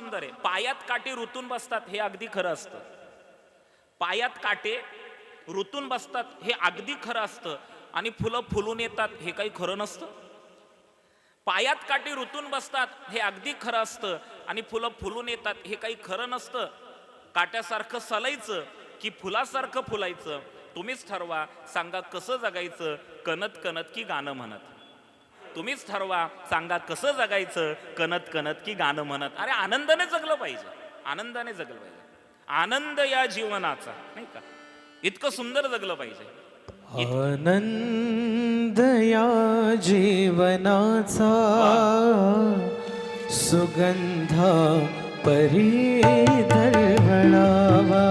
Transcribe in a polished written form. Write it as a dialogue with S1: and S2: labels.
S1: सुंदर आहे. पायात काटे रुतून बसतात हे अगदी खरं असतं. पायात काटे रुतून बसतात हे अगदी खरं असतं. आणि फुलं फुलून येतात हे काही खरं नसतं. पायात काटे रुतून बसतात हे अगदी खरं असतं. आणि फुलं फुलून येतात हे काही खरं नसतं. काट्यासारखं सलायचं की फुलासारखं फुलायचं तुम्हीच ठरवा. सांगा कसं जगायचं, कणत कणत की गाणं म्हणत. तुम्हीच ठरवा. सांगा कसं जगायचं, कणत कणत की गाणं म्हणत. अरे आनंदाने जगलं पाहिजे, आनंदाने जगलं पाहिजे. आनंद या जीवनाचा, नाही का, इतकं सुंदर जगलं पाहिजे.
S2: आनंद या जीवनाचा सुगंध परी दरवळावा.